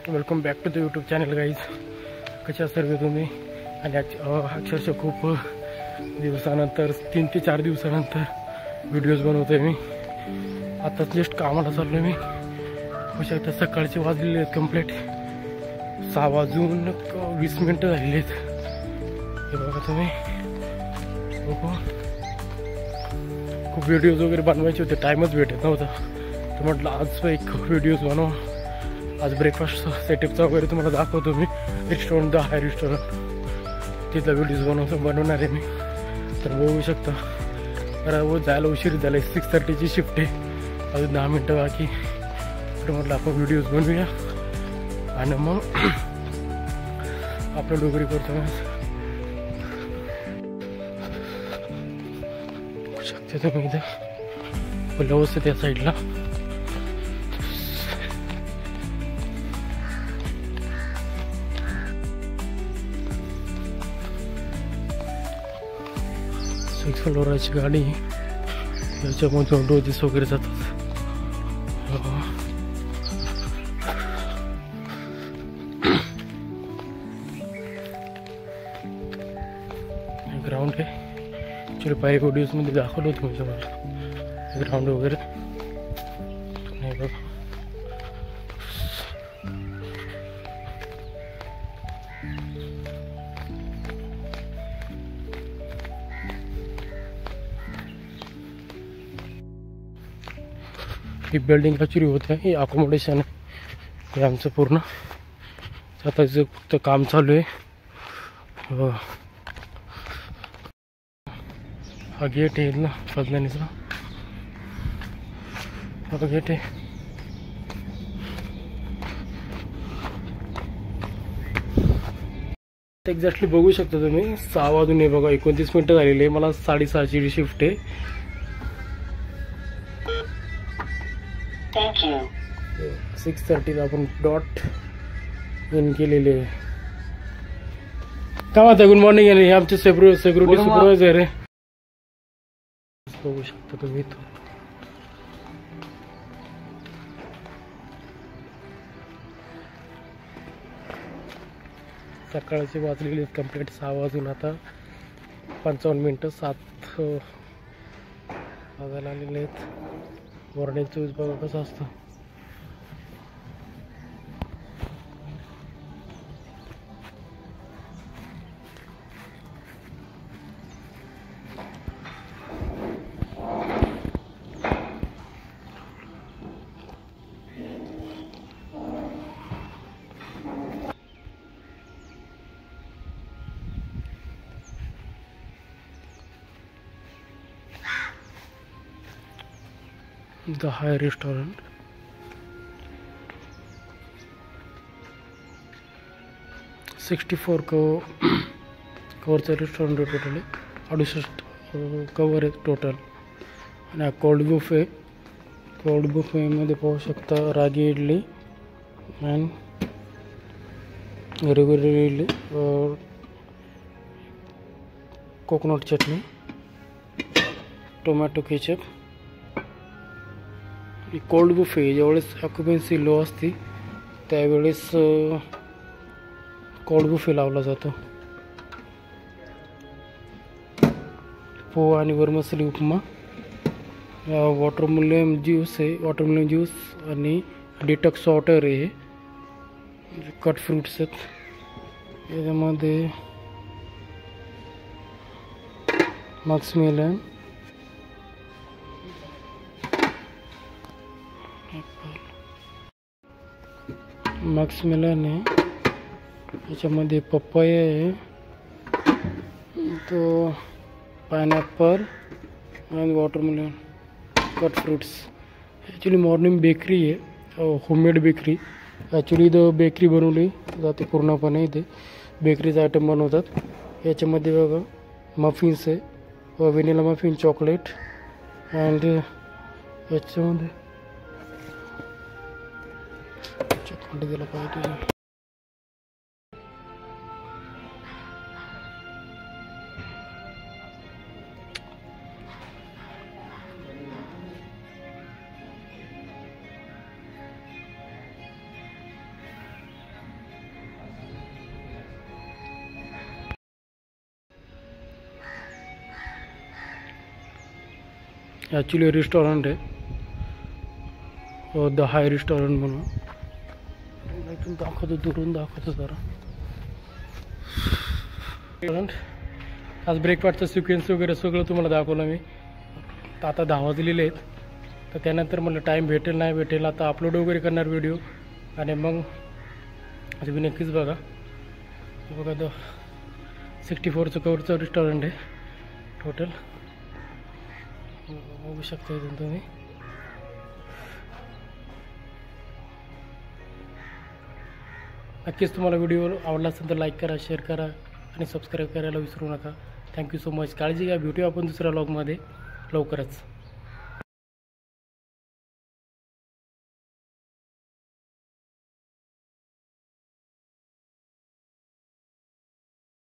Welcome back to the YouTube channel guys. कशा सर्व तुम्ही? आणि अक्षरशः खूप दिवसानंतर 3 ते 4 दिवसानंतर व्हिडिओज बनवतोय मी. आता जस्ट कामाला चाललो मी. होऊ शकतं सकाळचे वाजलेले आहेत कंप्लीट 6 वाजून 20 मिनटं झालेली आहेत. हे बघा तुम्ही. खूप व्हिडिओज वगैरे बनवायचे होते, टाईमच भेटत नव्हता. तर म्हटलं आज एक व्हिडिओज बनव. आज ब्रेकफास्ट सेटअपचा वगैरे तुम्हाला दाखवतो मी. रेस्टॉरंट द हाय रेस्टॉरंट तिथला व्हिडिओज बनवणार आहे मी. तर बघू शकता. तर जायला उशीर झाला. 6:30ची शिफ्ट आहे. अजून 10 मिनटं बाकी. तर म्हटलं आपण व्हिडिओज बनवूया आणि मग अपलोड वगैरे करतो. बघू शकते तुम्ही इथं लवस त्या साईडला. फ्लोराची गाडी त्याच्यामधून रोजीस वगैरे जातात. ग्राउंड आहे. ॲक्च्युली पहिले व्हिडिओजमध्ये दाखवलं होतं म्हणजे मला ग्राउंड वगैरे. नाही बघा. ही बिल्डिंग ॲक्च्युली होत आहे. हे अकोमोडेशन आहे हे आमचं पूर्ण. आता फक्त काम चालू आहे. हा गेट आहे ना फजलानीचा. हा गेट आहे. एक्झॅक्टली बघू शकता तुम्ही 6 वाजून आहे बघा. 29 मिनटं झालेली आहे. मला 6:30ची शिफ्ट आहे. 6:30ला आपण डॉट इन केलेले. काय म्हणता? Good morning. हे आमचे सिक्युरिटी सुपरवायझर आहे. बघू शकता तुम्ही. सकाळचे वाजलेले कंप्लीट 6 वाजून आता 55 मिनटं 7 वाजायला आलेले आहेत. मॉर्निंगचं यूज बघा कसं असतं. The high restaurant. कवरचं रेस्टॉरंट आहे. टोटली 68 कवर आहे टोटल. आणि हा कोल्ड बुफे. कोल्ड बुफेमध्ये पाहू शकता ragi idli and regular idli, coconut chutney, tomato ketchup. Cold buffet ज्यावेळेस ऑक्युपन्सी लो असते त्यावेळेस कोल्ड बुफे लावला जातो. पोहा आणि वरमसाली उपमा. वॉटरमेलन ज्यूस आहे. वॉटरमेलन ज्यूस आणि डिटॉक्स वॉटर आहे. कट फ्रूट्स आहेत याच्यामध्ये. मस्कमेलन, मस्कमेलन आहे. याच्यामध्ये पपया आहे, तो पायनॅपल आणि watermelon, cut fruits. Actually morning bakery आहे. Homemade bakery. ॲक्च्युली इथं बेकरी बनवली जाते पूर्णपणे. इथे बेकरीचे आयटम बनवतात. याच्यामध्ये बघा मफिन्स आहे. व्हॅनिला मफिन, चॉकलेट अँड याच्यामध्ये चॉकलेट दिला पाहिजे. ॲक्च्युली रेस्टॉरंट आहे द हाय रेस्टॉरंट म्हणून. इथून दाखवतो, दुरून दाखवतो जरा. आज ब्रेकफास्टचं सिक्वेन्स वगैरे सगळं तुम्हाला दाखवलं मी. तर आता 10 वाजलेले आहेत. तर त्यानंतर मला टाईम भेटेल नाही भेटेल, आता अपलोड वगैरे करणार व्हिडिओ आणि मग तुम्ही नक्कीच बघा. बघा द 64चं कवरचं रेस्टॉरंट आहे टोटल, बघू शकता इथून तुम्ही. नक्कीच तुम्हाला व्हिडिओ आवडला असेल तर लाईक करा, शेअर करा आणि सबस्क्राईब करायला विसरू नका. Thank you so much. काळजी घ्या. भेटूया आपण दुसऱ्या व्लॉगमध्ये लवकरच.